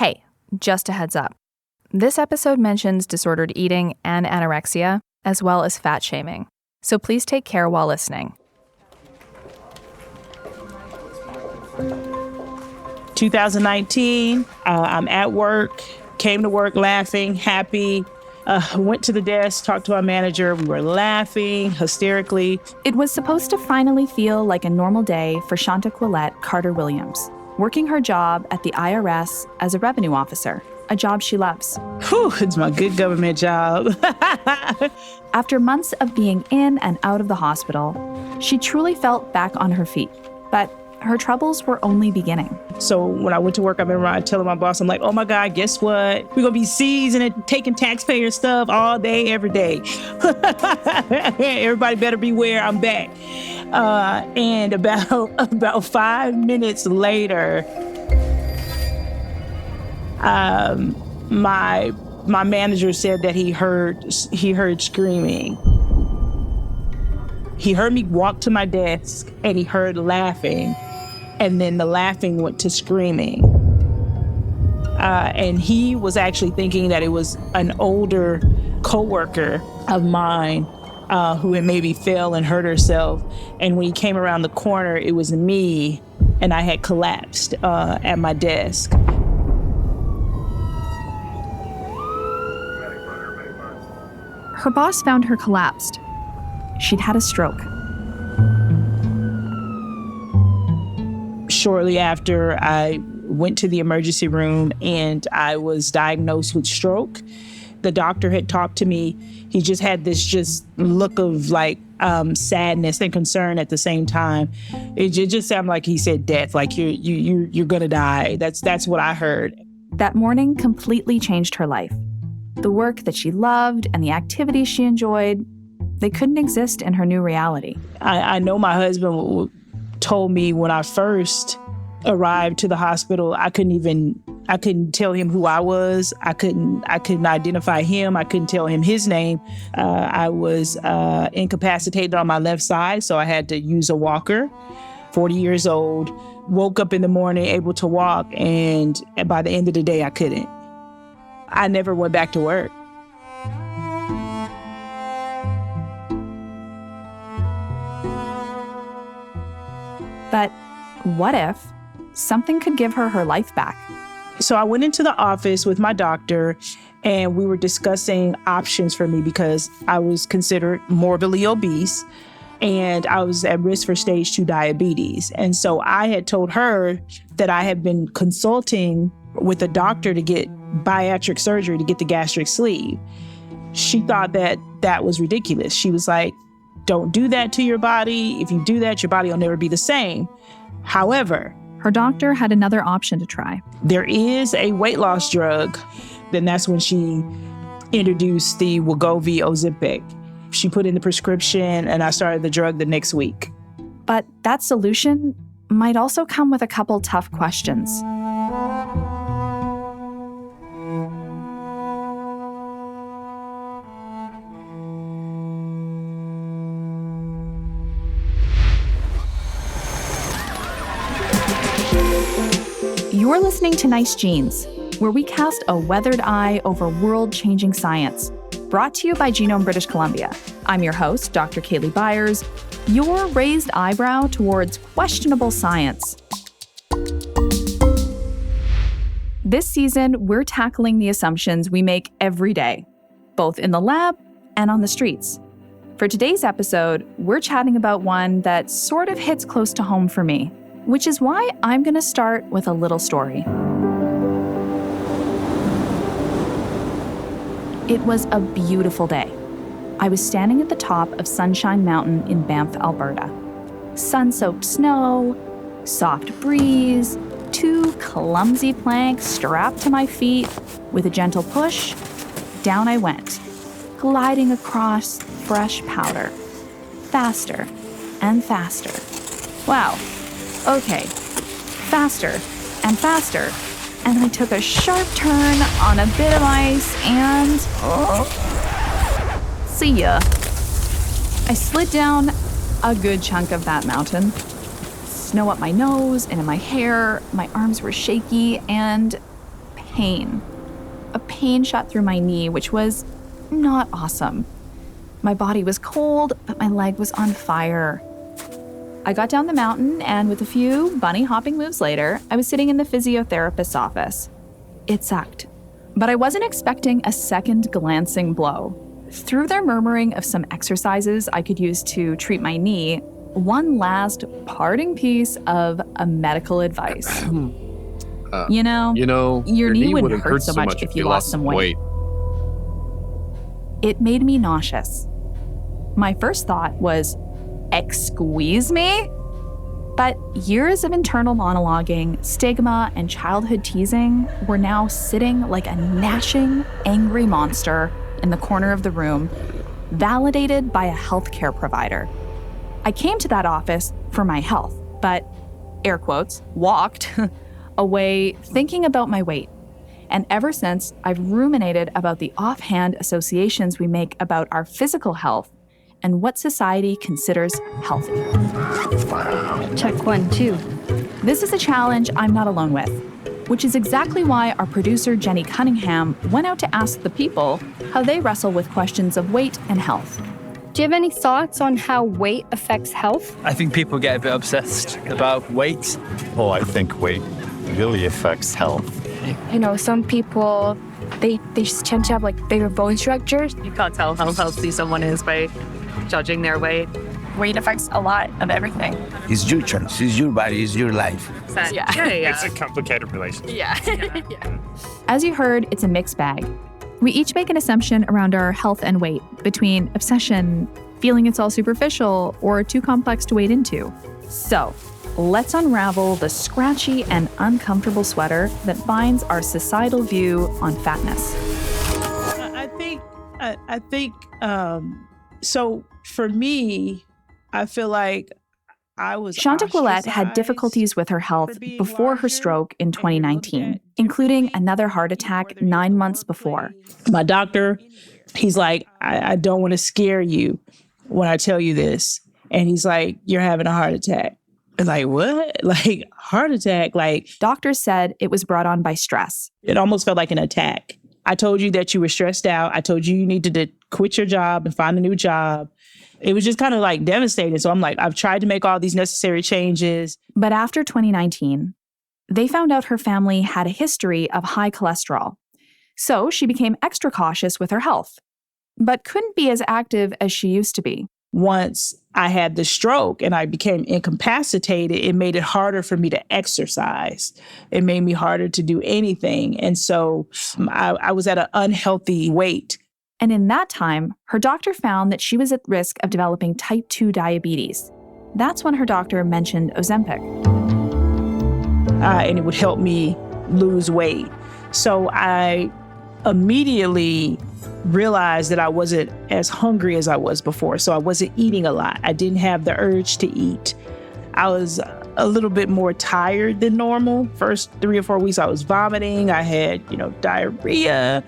Hey, just a heads up. This episode mentions disordered eating and anorexia, as well as fat shaming. So please take care while listening. 2019, I'm at work, came to work laughing, happy, went to the desk, talked to our manager. We were laughing hysterically. It was supposed to finally feel like a normal day for ShantaQuilette Carter Williams, working her job at the IRS as a revenue officer, a job she loves. Whew, it's my good government job. After months of being in and out of the hospital, she truly felt back on her feet. But her troubles were only beginning. So when I went to work, I remember telling my boss, I'm like, oh my God, guess what? We're gonna be seizing and taking taxpayer stuff all day, every day. Everybody better beware, I'm back. And about 5 minutes later, my manager said that he heard screaming. He heard me walk to my desk and he heard laughing. And then the laughing went to screaming. And he was actually thinking that it was an older coworker of mine who had maybe fell and hurt herself. And when he came around the corner, it was me, and I had collapsed at my desk. Her boss found her collapsed. She'd had a stroke. Shortly after, I went to the emergency room and I was diagnosed with stroke. The doctor had talked to me. He just had this look of sadness and concern at the same time. It just sounded like he said death, like you're gonna die. That's what I heard. That morning completely changed her life. The work that she loved and the activities she enjoyed, they couldn't exist in her new reality. I know my husband told me when I first arrived to the hospital, I couldn't tell him who I was. I couldn't identify him. I couldn't tell him his name. I was incapacitated on my left side, so I had to use a walker. 40 years old, woke up in the morning able to walk, and by the end of the day, I couldn't. I never went back to work. But what if something could give her life back? So I went into the office with my doctor and we were discussing options for me because I was considered morbidly obese and I was at risk for stage 2 diabetes. And so I had told her that I had been consulting with a doctor to get bariatric surgery to get the gastric sleeve. She thought that was ridiculous. She was like, don't do that to your body. If you do that, your body will never be the same. However, her doctor had another option to try. There is a weight loss drug. Then that's when she introduced the Wegovy Ozempic. She put in the prescription and I started the drug the next week. But that solution might also come with a couple tough questions. You're listening to Nice Genes, where we cast a weathered eye over world-changing science. Brought to you by Genome, British Columbia. I'm your host, Dr. Kaylee Byers, your raised eyebrow towards questionable science. This season, we're tackling the assumptions we make every day, both in the lab and on the streets. For today's episode, we're chatting about one that sort of hits close to home for me, which is why I'm going to start with a little story. It was a beautiful day. I was standing at the top of Sunshine Mountain in Banff, Alberta. Sun-soaked snow, soft breeze, 2 clumsy planks strapped to my feet. With a gentle push, down I went, gliding across fresh powder. Faster and faster. Wow. Okay, faster and faster. And I took a sharp turn on a bit of ice and... see ya. I slid down a good chunk of that mountain. Snow up my nose and in my hair. My arms were shaky and pain. A pain shot through my knee, which was not awesome. My body was cold, but my leg was on fire. I got down the mountain, and with a few bunny hopping moves later, I was sitting in the physiotherapist's office. It sucked, but I wasn't expecting a second glancing blow. Through their murmuring of some exercises I could use to treat my knee, one last parting piece of a medical advice. Your knee wouldn't hurt so much if you lost some weight. It made me nauseous. My first thought was, "Excuse me?" But years of internal monologuing, stigma, and childhood teasing were now sitting like a gnashing, angry monster in the corner of the room, validated by a healthcare provider. I came to that office for my health, but, air quotes, walked away thinking about my weight. And ever since, I've ruminated about the offhand associations we make about our physical health and what society considers healthy. Check 1, 2. This is a challenge I'm not alone with, which is exactly why our producer Jenny Cunningham went out to ask the people how they wrestle with questions of weight and health. Do you have any thoughts on how weight affects health? I think people get a bit obsessed about weight. Well, I think weight really affects health. Some people, they just tend to have bigger bone structures. You can't tell how healthy someone is by judging their weight. Weight affects a lot of everything. It's your choice, it's your body, it's your life. Yeah. It's a complicated relationship. Yeah. As you heard, it's a mixed bag. We each make an assumption around our health and weight, between obsession, feeling it's all superficial, or too complex to wade into. So, let's unravel the scratchy and uncomfortable sweater that binds our societal view on fatness. So for me, I feel like I was ShantaQuilette had ostracized difficulties with her health before her stroke in 2019, including another heart attack 9 months before. My doctor, he's like, I don't want to scare you when I tell you this. And he's like, you're having a heart attack. And like, what? Like, heart attack? Like, Doctors said it was brought on by stress. it almost felt like an attack. I told you that you were stressed out. I told you needed to quit your job and find a new job. It was just kind of like devastating. So I'm like, I've tried to make all these necessary changes. But after 2019, they found out her family had a history of high cholesterol. So she became extra cautious with her health, but couldn't be as active as she used to be. Once I had the stroke and I became incapacitated, it made it harder for me to exercise. It made me harder to do anything. And so I was at an unhealthy weight. And in that time, her doctor found that she was at risk of developing type 2 diabetes. That's when her doctor mentioned Ozempic. And it would help me lose weight. So I immediately realized that I wasn't as hungry as I was before. So I wasn't eating a lot. I didn't have the urge to eat. I was a little bit more tired than normal. First 3 or 4 weeks, I was vomiting. I had, diarrhea,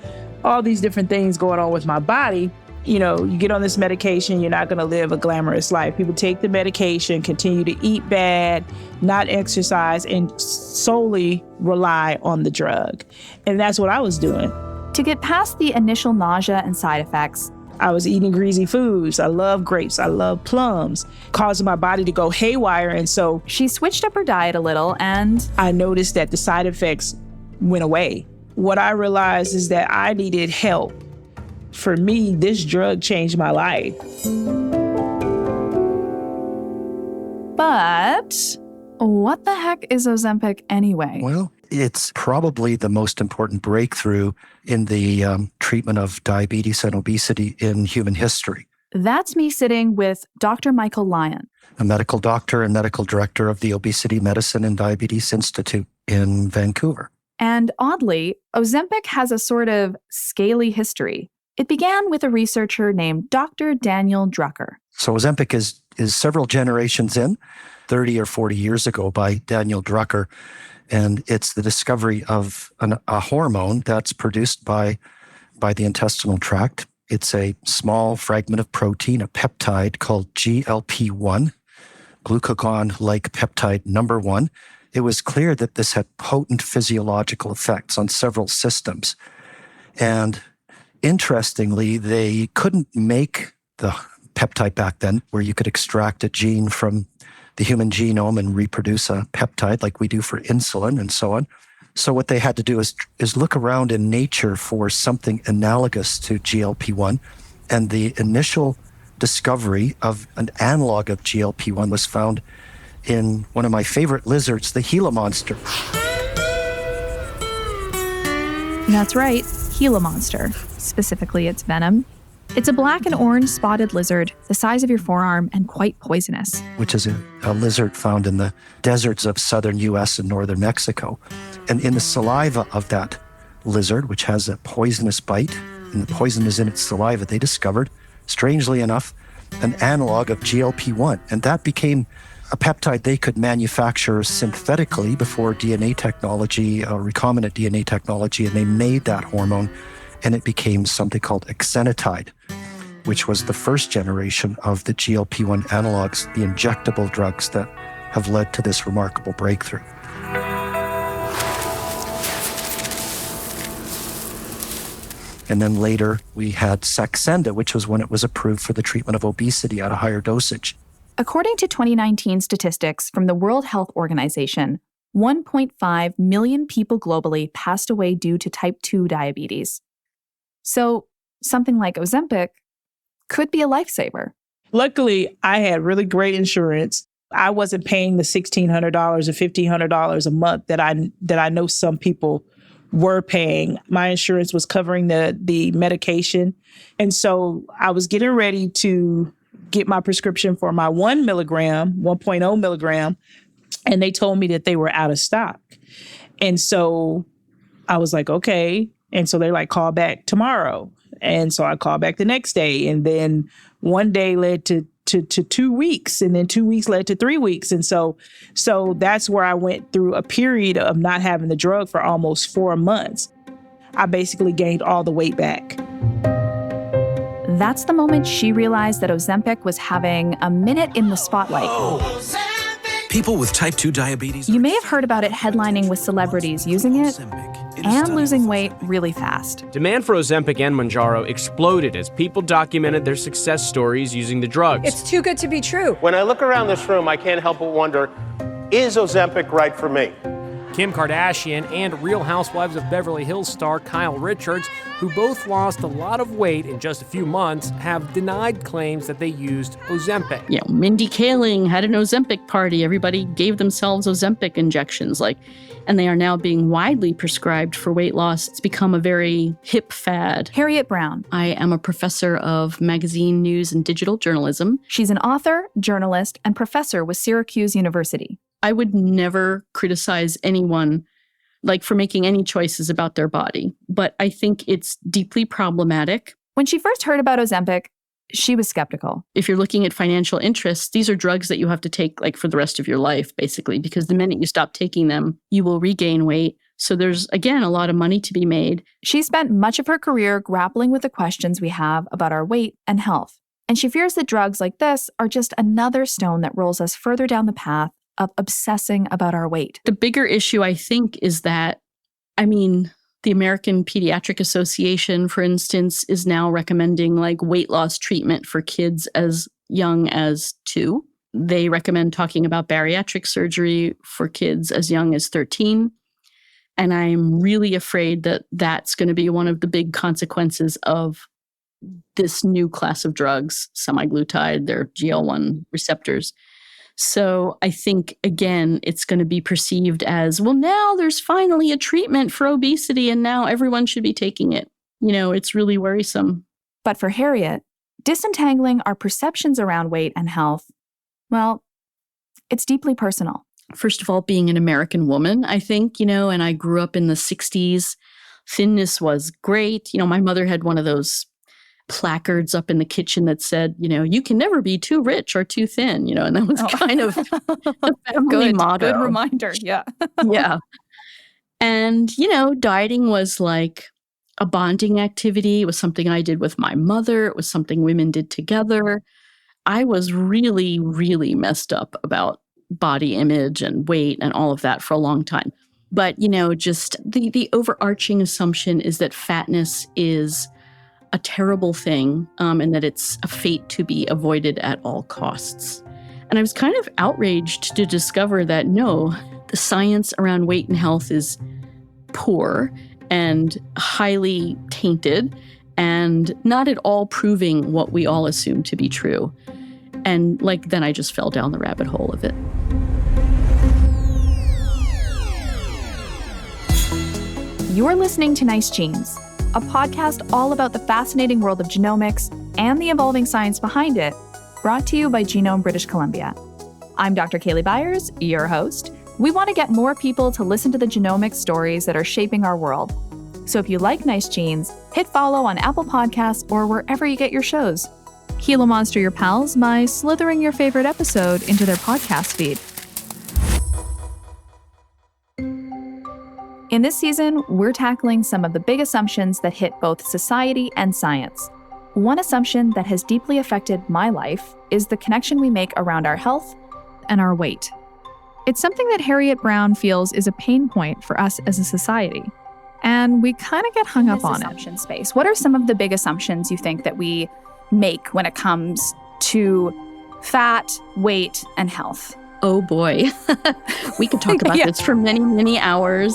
all these different things going on with my body. You get on this medication, you're not going to live a glamorous life. People take the medication, continue to eat bad, not exercise, and solely rely on the drug. And that's what I was doing. To get past the initial nausea and side effects, I was eating greasy foods. I love grapes. I love plums, causing my body to go haywire. And so she switched up her diet a little, and I noticed that the side effects went away. What I realized is that I needed help. For me, this drug changed my life. But what the heck is Ozempic anyway? Well, it's probably the most important breakthrough in the treatment of diabetes and obesity in human history. That's me sitting with Dr. Michael Lyon, A medical doctor and medical director of the Obesity Medicine and Diabetes Institute in Vancouver. And oddly, Ozempic has a sort of scaly history. It began with a researcher named Dr. Daniel Drucker. So Ozempic is several generations in, 30 or 40 years ago by Daniel Drucker. And it's the discovery of a hormone that's produced by the intestinal tract. It's a small fragment of protein, a peptide called GLP-1, glucagon-like peptide number 1. it was clear that this had potent physiological effects on several systems. And interestingly, they couldn't make the peptide back then, where you could extract a gene from the human genome and reproduce a peptide like we do for insulin and so on. So what they had to do is look around in nature for something analogous to GLP-1. And the initial discovery of an analog of GLP-1 was found in one of my favorite lizards, the Gila monster. That's right, Gila monster, specifically its venom. It's a black and orange spotted lizard the size of your forearm and quite poisonous. Which is a lizard found in the deserts of southern U.S. and northern Mexico. And in the saliva of that lizard, which has a poisonous bite, and the poison is in its saliva, they discovered, strangely enough, an analog of GLP-1. And that became a peptide they could manufacture synthetically before DNA technology, recombinant DNA technology, and they made that hormone, and it became something called exenatide, which was the first generation of the GLP-1 analogs, the injectable drugs that have led to this remarkable breakthrough. And then later we had Saxenda, which was when it was approved for the treatment of obesity at a higher dosage. According to 2019 statistics from the World Health Organization, 1.5 million people globally passed away due to type 2 diabetes. So something like Ozempic could be a lifesaver. Luckily, I had really great insurance. I wasn't paying the $1,600 or $1,500 a month that I know some people were paying. My insurance was covering the medication. And so I was getting ready to get my prescription for my 1.0 milligram, and they told me that they were out of stock. And so I was like, okay. And so they're like, call back tomorrow. And so I called back the next day. And then one day led to 2 weeks, and then 2 weeks led to 3 weeks. And so that's where I went through a period of not having the drug for almost 4 months. I basically gained all the weight back. That's the moment she realized that Ozempic was having a minute in the spotlight. People with type 2 diabetes. You may have heard about it headlining with celebrities using it and losing weight really fast. Demand for Ozempic and Mounjaro exploded as people documented their success stories using the drugs. It's too good to be true. When I look around this room, I can't help but wonder, is Ozempic right for me? Kim Kardashian and Real Housewives of Beverly Hills star Kyle Richards, who both lost a lot of weight in just a few months, have denied claims that they used Ozempic. You know, Mindy Kaling had an Ozempic party. Everybody gave themselves Ozempic injections, and they are now being widely prescribed for weight loss. It's become a very hip fad. Harriet Brown. I am a professor of magazine news and digital journalism. She's an author, journalist, and professor with Syracuse University. I would never criticize anyone for making any choices about their body, but I think it's deeply problematic. When she first heard about Ozempic, she was skeptical. If you're looking at financial interests, these are drugs that you have to take for the rest of your life, basically, because the minute you stop taking them, you will regain weight. So there's, again, a lot of money to be made. She spent much of her career grappling with the questions we have about our weight and health. And she fears that drugs like this are just another stone that rolls us further down the path of obsessing about our weight. The bigger issue, I think, is that, the American Pediatric Association, for instance, is now recommending weight loss treatment for kids as young as 2. They recommend talking about bariatric surgery for kids as young as 13. And I'm really afraid that that's going to be one of the big consequences of this new class of drugs, semaglutide, they're GL1 receptors. So I think, again, it's going to be perceived as, well, now there's finally a treatment for obesity and now everyone should be taking it. It's really worrisome. But for Harriet, disentangling our perceptions around weight and health, well, it's deeply personal. First of all, being an American woman, I think, and I grew up in the 60s. Thinness was great. My mother had one of those placards up in the kitchen that said, you can never be too rich or too thin, and that was kind of the family motto. Good reminder, yeah. Yeah. And, dieting was like a bonding activity. It was something I did with my mother. It was something women did together. I was really, really messed up about body image and weight and all of that for a long time. But, just the overarching assumption is that fatness is a terrible thing, and that it's a fate to be avoided at all costs. And I was kind of outraged to discover that no, the science around weight and health is poor and highly tainted and not at all proving what we all assume to be true. And then I just fell down the rabbit hole of it. You're listening to Nice Genes, a podcast all about the fascinating world of genomics and the evolving science behind it, brought to you by Genome British Columbia. I'm Dr. Kaylee Byers, your host. We want to get more people to listen to the genomics stories that are shaping our world. So if you like Nice Genes, hit follow on Apple Podcasts or wherever you get your shows. Gila Monster your pals by slithering your favorite episode into their podcast feed. In this season, we're tackling some of the big assumptions that hit both society and science. One assumption that has deeply affected my life is the connection we make around our health and our weight. It's something that Harriet Brown feels is a pain point for us as a society. And we kind of get hung up on assumption space. What are some of the big assumptions you think that we make when it comes to fat, weight, and health? Oh boy. We could talk about this for many, many hours.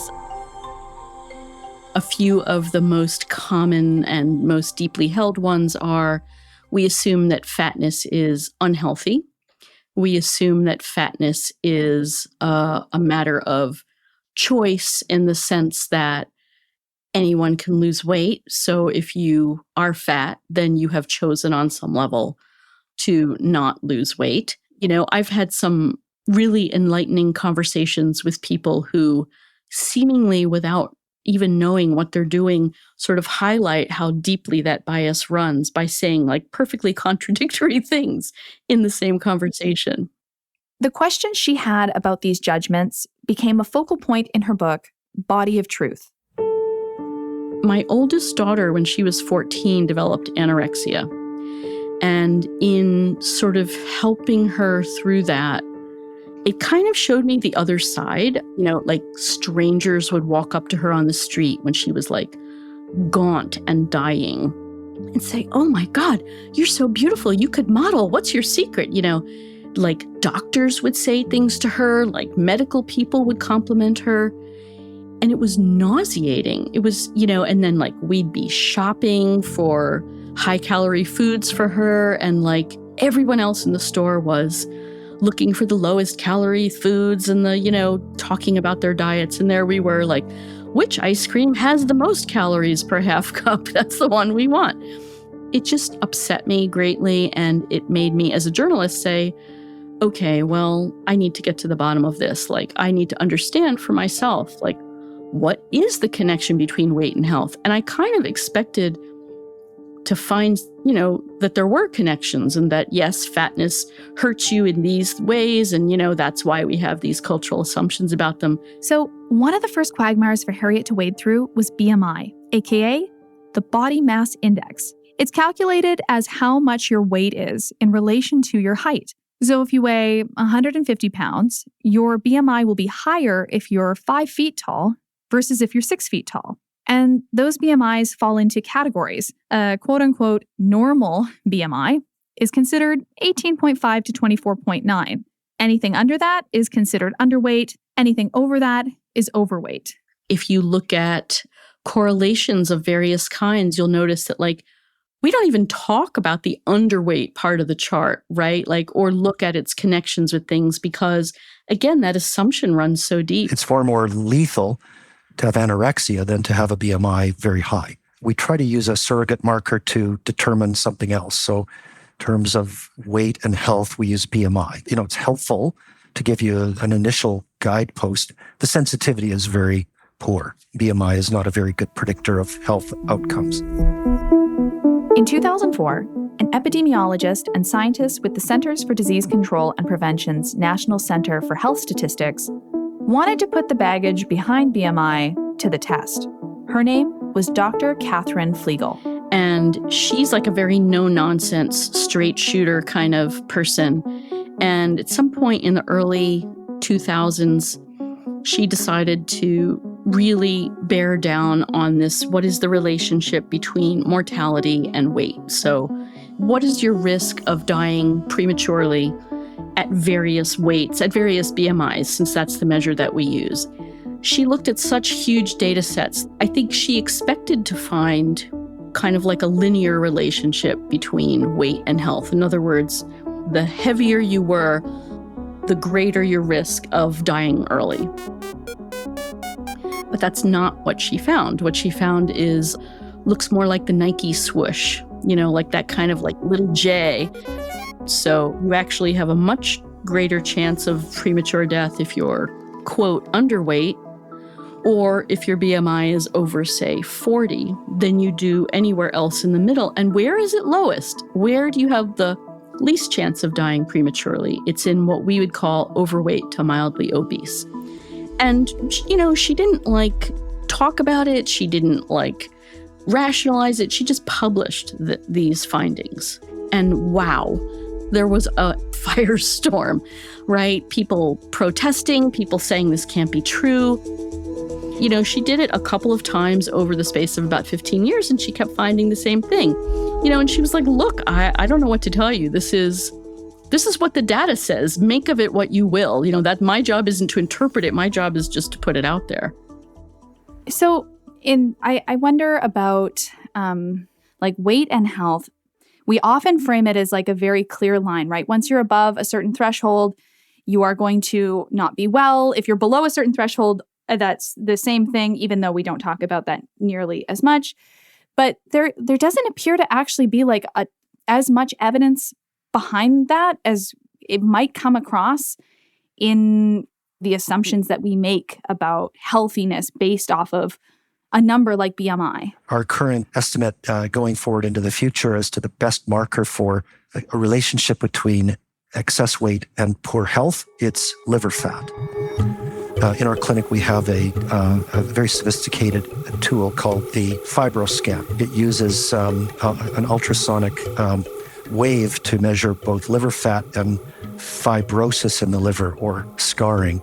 A few of the most common and most deeply held ones are, we assume that fatness is unhealthy. We assume that fatness is a matter of choice in the sense that anyone can lose weight. So if you are fat, then you have chosen on some level to not lose weight. I've had some really enlightening conversations with people who seemingly without even knowing what they're doing, sort of highlight how deeply that bias runs by saying perfectly contradictory things in the same conversation. The question she had about these judgments became a focal point in her book, Body of Truth. My oldest daughter, when she was 14, developed anorexia. And in sort of helping her through that, it kind of showed me the other side. Strangers would walk up to her on the street when she was gaunt and dying and say, "Oh my God, you're so beautiful. You could model. What's your secret?" Doctors would say things to her, medical people would compliment her. And it was nauseating. It was, and then we'd be shopping for high calorie foods for her. And everyone else in the store was looking for the lowest calorie foods and talking about their diets. And there we were which ice cream has the most calories per half cup? That's the one we want. It just upset me greatly. And it made me, as a journalist, say, okay, well, I need to get to the bottom of this. I need to understand for myself, what is the connection between weight and health? And I kind of expected to find, that there were connections and that, yes, fatness hurts you in these ways. And, that's why we have these cultural assumptions about them. So one of the first quagmires for Harriet to wade through was BMI, aka the body mass index. It's calculated as how much your weight is in relation to your height. So if you weigh 150 pounds, your BMI will be higher if you're 5 feet tall versus if you're 6 feet tall. And those BMIs fall into categories. A quote-unquote normal BMI is considered 18.5 to 24.9. Anything under that is considered underweight. Anything over that is overweight. If you look at correlations of various kinds, you'll notice that we don't even talk about the underweight part of the chart, right? Or look at its connections with things because, again, that assumption runs so deep. It's far more lethal to have anorexia than to have a BMI very high. We try to use a surrogate marker to determine something else. So in terms of weight and health, we use BMI. It's helpful to give you an initial guidepost. The sensitivity is very poor. BMI is not a very good predictor of health outcomes. In 2004, an epidemiologist and scientist with the Centers for Disease Control and Prevention's National Center for Health Statistics wanted to put the baggage behind BMI to the test. Her name was Dr. Catherine Flegel. And she's a very no-nonsense, straight shooter kind of person. And at some point in the early 2000s, she decided to really bear down on this. What is the relationship between mortality and weight? So what is your risk of dying prematurely at various weights, at various BMIs, since that's the measure that we use? She looked at such huge data sets. I think she expected to find kind of like a linear relationship between weight and health. In other words, the heavier you were, the greater your risk of dying early. But that's not what she found. What she found looks more like the Nike swoosh, like that kind of like little J. So you actually have a much greater chance of premature death if you're, quote, underweight, or if your BMI is over, say, 40, than you do anywhere else in the middle. And where is it lowest? Where do you have the least chance of dying prematurely? It's in what we would call overweight to mildly obese. And, she didn't talk about it. She didn't rationalize it. She just published these findings. And wow, there was a firestorm, right? People protesting, people saying this can't be true. She did it a couple of times over the space of about 15 years, and she kept finding the same thing. And she was like, look, I don't know what to tell you. This is what the data says. Make of it what you will. That my job isn't to interpret it. My job is just to put it out there. So I wonder about weight and health. We often frame it as a very clear line, right? Once you're above a certain threshold, you are going to not be well. If you're below a certain threshold, that's the same thing, even though we don't talk about that nearly as much. But there doesn't appear to actually be as much evidence behind that as it might come across in the assumptions that we make about healthiness based off of a number like BMI. Our current estimate going forward into the future as to the best marker for a relationship between excess weight and poor health, it's liver fat. In our clinic, we have a very sophisticated tool called the FibroScan. It uses an ultrasonic wave to measure both liver fat and fibrosis in the liver, or scarring.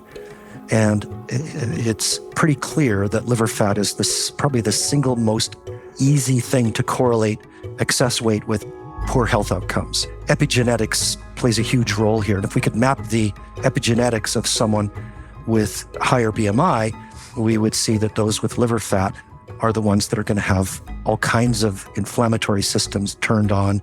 And it's pretty clear that liver fat is probably the single most easy thing to correlate excess weight with poor health outcomes. Epigenetics plays a huge role here. And if we could map the epigenetics of someone with higher BMI, we would see that those with liver fat are the ones that are going to have all kinds of inflammatory systems turned on,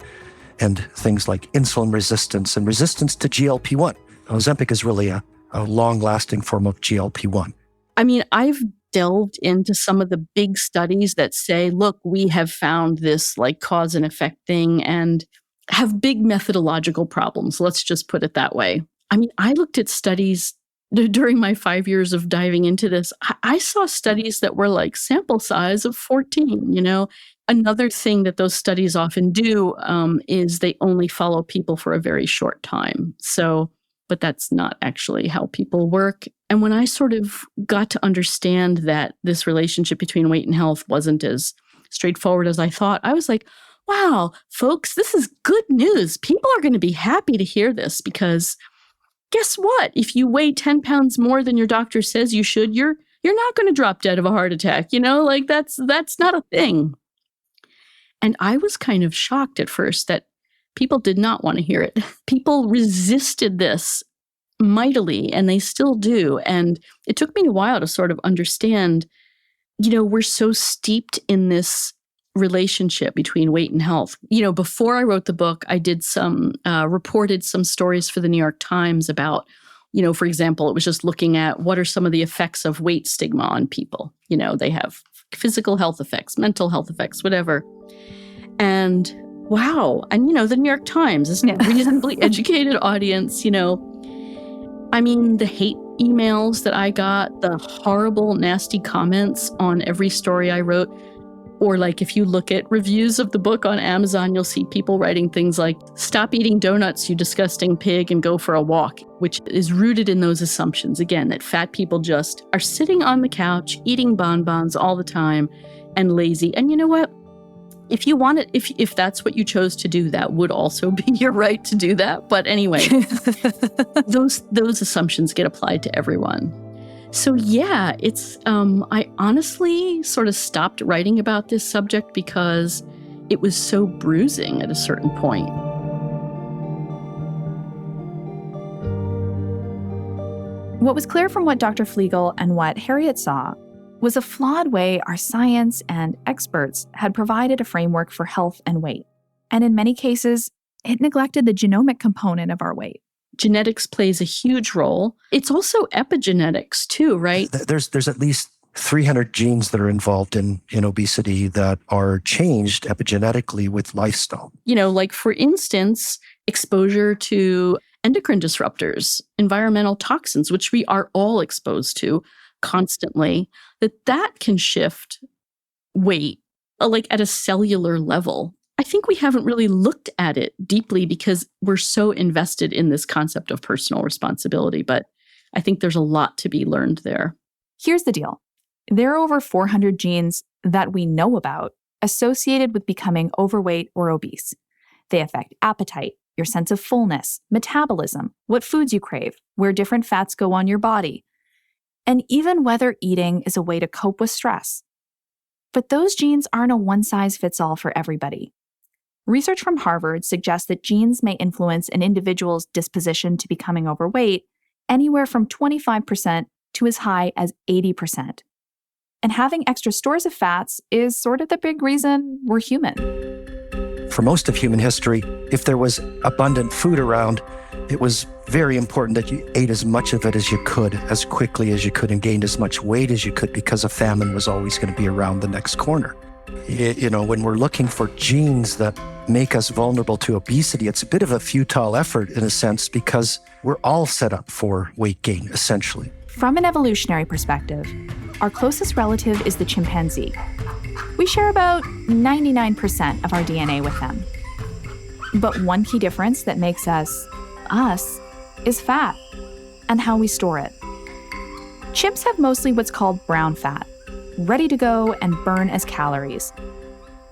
and things like insulin resistance and resistance to GLP-1. Ozempic is really a long-lasting form of GLP-1. I mean, I've delved into some of the big studies that say, look, we have found this cause and effect thing, and have big methodological problems. Let's just put it that way. I mean, I looked at studies during my 5 years of diving into this. I saw studies that were sample size of 14, Another thing that those studies often do is they only follow people for a very short time. But that's not actually how people work. And when I sort of got to understand that this relationship between weight and health wasn't as straightforward as I thought, I was like, wow, folks, this is good news. People are going to be happy to hear this, because guess what? If you weigh 10 pounds more than your doctor says you should, you're not going to drop dead of a heart attack. That's not a thing. And I was kind of shocked at first that people did not want to hear it. People resisted this mightily, and they still do. And it took me a while to sort of understand, we're so steeped in this relationship between weight and health. Before I wrote the book, I did reported some stories for the New York Times about, for example, it was just looking at what are some of the effects of weight stigma on people. They have physical health effects, mental health effects, whatever. And wow. And, the New York Times is a reasonably educated audience, I mean, the hate emails that I got, the horrible, nasty comments on every story I wrote, or if you look at reviews of the book on Amazon, you'll see people writing things like, stop eating donuts, you disgusting pig, and go for a walk, which is rooted in those assumptions, again, that fat people just are sitting on the couch, eating bonbons all the time, and lazy. And you know what? if you want it, if that's what you chose to do, that would also be your right to do that. But anyway, those assumptions get applied to everyone. So yeah, it's I honestly sort of stopped writing about this subject because it was so bruising at a certain point. What was clear from what Dr. Flegel and what Harriet saw was a flawed way our science and experts had provided a framework for health and weight. And in many cases, it neglected the genomic component of our weight. Genetics plays a huge role. It's also epigenetics too, right? There's at least 300 genes that are involved in obesity that are changed epigenetically with lifestyle. Like for instance, exposure to endocrine disruptors, environmental toxins, which we are all exposed to constantly, that can shift weight, like at a cellular level. I think we haven't really looked at it deeply because we're so invested in this concept of personal responsibility, but I think there's a lot to be learned there. Here's the deal. There are over 400 genes that we know about associated with becoming overweight or obese. They affect appetite, your sense of fullness, metabolism, what foods you crave, where different fats go on your body, and even whether eating is a way to cope with stress. But those genes aren't a one-size-fits-all for everybody. Research from Harvard suggests that genes may influence an individual's disposition to becoming overweight anywhere from 25% to as high as 80%. And having extra stores of fats is sort of the big reason we're human. For most of human history, if there was abundant food around, it was very important that you ate as much of it as you could, as quickly as you could, and gained as much weight as you could, because a famine was always going to be around the next corner. When we're looking for genes that make us vulnerable to obesity, it's a bit of a futile effort in a sense, because we're all set up for weight gain, essentially. From an evolutionary perspective, our closest relative is the chimpanzee. We share about 99% of our DNA with them. But one key difference that makes us is fat and how we store it. Chimps have mostly what's called brown fat, ready to go and burn as calories.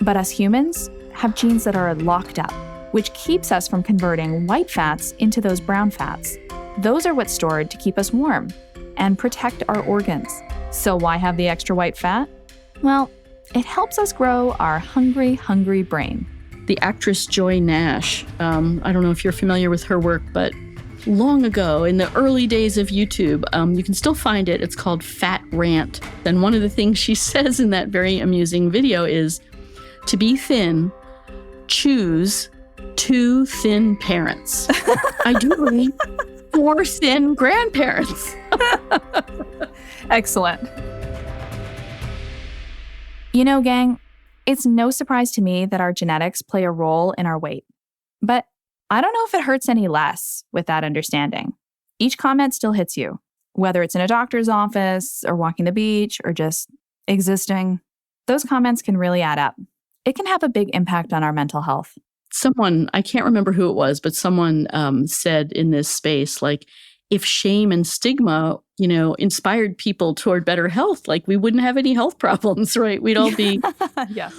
But us humans have genes that are locked up, which keeps us from converting white fats into those brown fats. Those are what's stored to keep us warm and protect our organs. So why have the extra white fat? Well, it helps us grow our hungry brain. The actress Joy Nash, I don't know if you're familiar with her work, but long ago, in the early days of YouTube, you can still find it. It's called Fat Rant. And one of the things she says in that very amusing video is, to be thin, choose 2 thin parents. Ideally, 4 thin grandparents. Excellent. Gang, it's no surprise to me that our genetics play a role in our weight. But I don't know if it hurts any less with that understanding. Each comment still hits you, whether it's in a doctor's office or walking the beach or just existing. Those comments can really add up. It can have a big impact on our mental health. Someone, I can't remember who it was, but someone said in this space, like, if shame and stigma, inspired people toward better health, like we wouldn't have any health problems, right? We'd all be... Yeah.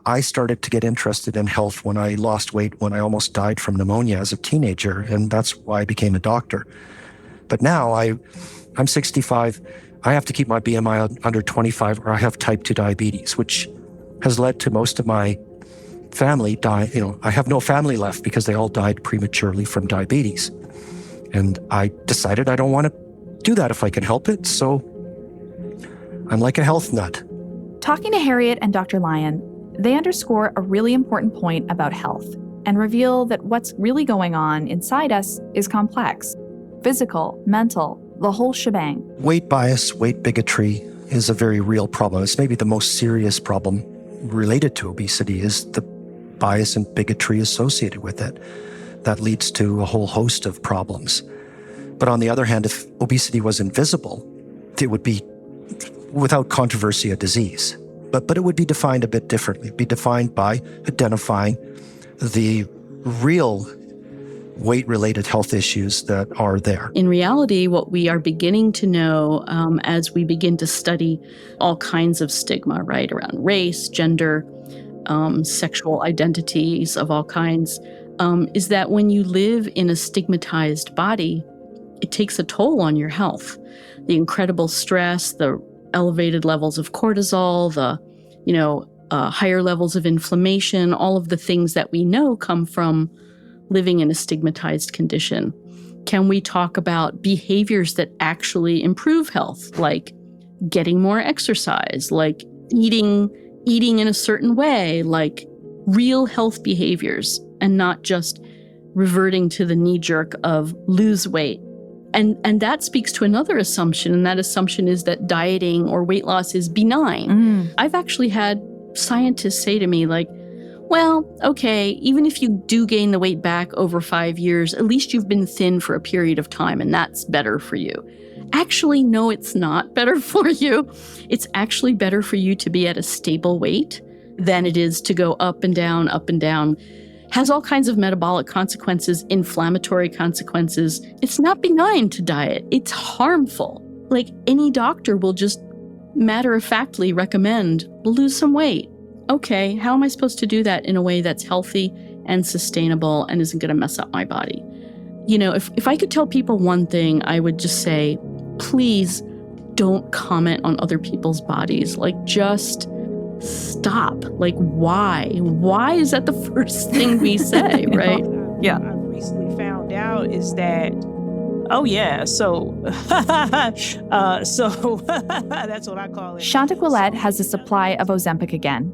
I started to get interested in health when I lost weight, when I almost died from pneumonia as a teenager, and that's why I became a doctor. But now I'm 65. I have to keep my BMI under 25, or I have type 2 diabetes, which has led to most of my family die. I have no family left because they all died prematurely from diabetes. And I decided I don't want to do that if I can help it, so I'm like a health nut. Talking to Harriet and Dr. Lyon, they underscore a really important point about health and reveal that what's really going on inside us is complex. Physical, mental, the whole shebang. Weight bias, weight bigotry is a very real problem. It's maybe the most serious problem related to obesity is the bias and bigotry associated with it. That leads to a whole host of problems. But on the other hand, if obesity was invisible, it would be, without controversy, a disease. But it would be defined a bit differently. It'd be defined by identifying the real weight-related health issues that are there. In reality, what we are beginning to know as we begin to study all kinds of stigma, right, around race, gender, sexual identities of all kinds, is that when you live in a stigmatized body, it takes a toll on your health. The incredible stress, the elevated levels of cortisol, the higher levels of inflammation, all of the things that we know come from living in a stigmatized condition. Can we talk about behaviors that actually improve health, like getting more exercise, like eating in a certain way, like real health behaviors, and not just reverting to the knee-jerk of lose weight? And that speaks to another assumption, and that assumption is that dieting or weight loss is benign. I've actually had scientists say to me, like, well, okay, even if you do gain the weight back over 5 years, at least you've been thin for a period of time, and that's better for you. Actually, no, it's not better for you. It's actually better for you to be at a stable weight than it is to go up and down, up and down. Has all kinds of metabolic consequences, inflammatory consequences. It's not benign to diet. It's harmful. Like, any doctor will just matter-of-factly recommend, lose some weight. Okay, how am I supposed to do that in a way that's healthy and sustainable and isn't going to mess up my body? If I could tell people one thing, I would just say, please don't comment on other people's bodies. Like, just stop. Like, why? Why is that the first thing we say, right? Yeah. I recently found out is that, so that's what I call it. ShantaQuilette has a supply of Ozempic again.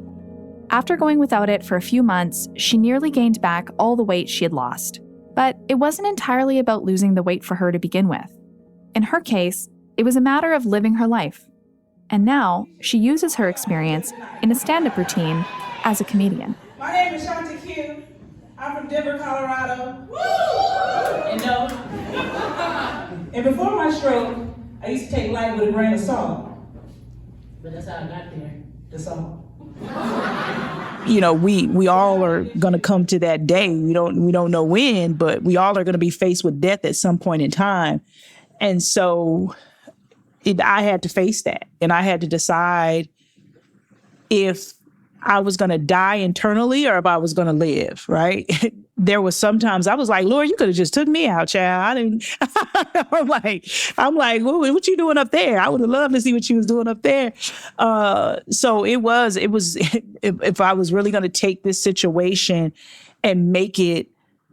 After going without it for a few months, she nearly gained back all the weight she had lost. But it wasn't entirely about losing the weight for her to begin with. In her case, it was a matter of living her life. And now she uses her experience in a stand-up routine as a comedian. My name is ShantaQuilette. I'm from Denver, Colorado. And before my stroke, I used to take life with a grain of salt. But that's how I got there, the salt. We all are going to come to that day. We don't know when, but we all are going to be faced with death at some point in time. And so I had to face that. And I had to decide if I was going to die internally or if I was going to live, right? There was sometimes I was like, Lord, you could have just took me out, child. I didn't. I'm like, what you doing up there? I would have loved to see what you was doing up there. So it was, if I was really going to take this situation and make it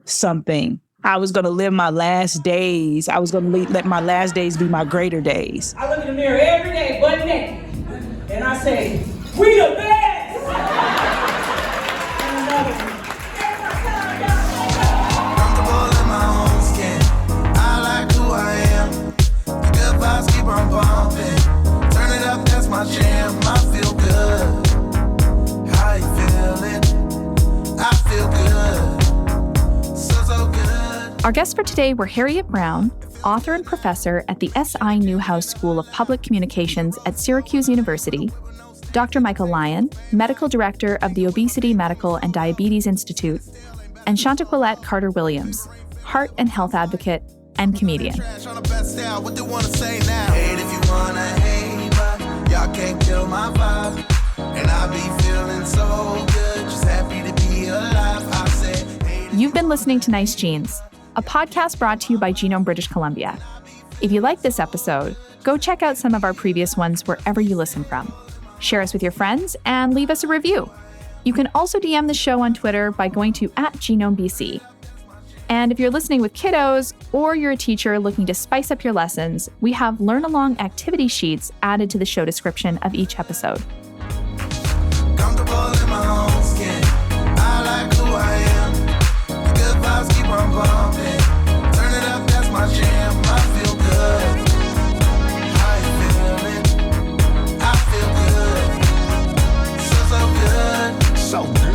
something, I was going to live my last days. I was going to let my last days be my greater days. I look in the mirror every day, butt naked, and I say, we the best! Turn it up, that's my jam. I feel good. How you feeling? I feel good. So good. Our guests for today were Harriet Brown, author and professor at the S.I. Newhouse School of Public Communications at Syracuse University, Dr. Michael Lyon, medical director of the Obesity Medical and Diabetes Institute, and ShantaQuilette Carter Williams, heart and health advocate and comedian. Y'all can't kill my vibe, and I be feeling so good, just happy to be alive. I said, You've been listening to Nice Genes, a podcast brought to you by Genome British Columbia. If you like this episode, go check out some of our previous ones wherever you listen from. Share us with your friends and leave us a review. You can also DM the show on Twitter by going to @GenomeBC. And if you're listening with kiddos or you're a teacher looking to spice up your lessons, we have learn-along activity sheets added to the show description of each episode. Comfortable in my own skin. I like who I am. The good vibes keep on bumping. Turn it up, that's my jam. I feel good. How you feeling? I feel good. So good.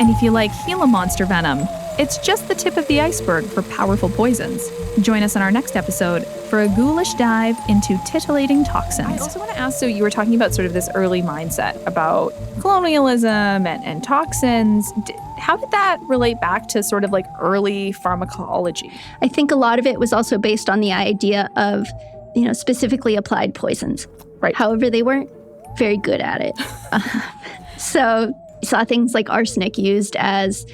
And if you like Gila monster venom, it's just the tip of the iceberg for powerful poisons. Join us on our next episode for a ghoulish dive into titillating toxins. I also want to ask, so you were talking about sort of this early mindset about colonialism and toxins. How did that relate back to sort of like early pharmacology? I think a lot of it was also based on the idea of, specifically applied poisons. Right. However, they weren't very good at it. So we saw things like arsenic used as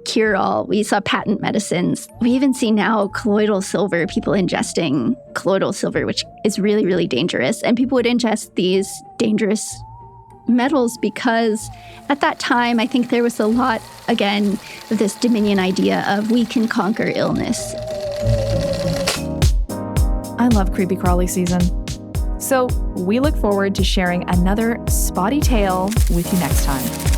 cure-all. We saw patent medicines. We even see now colloidal silver, people ingesting colloidal silver, which is really, really dangerous. And people would ingest these dangerous metals because at that time, I think there was a lot, again, of this Dominion idea of we can conquer illness. I love creepy crawly season. So we look forward to sharing another spotty tale with you next time.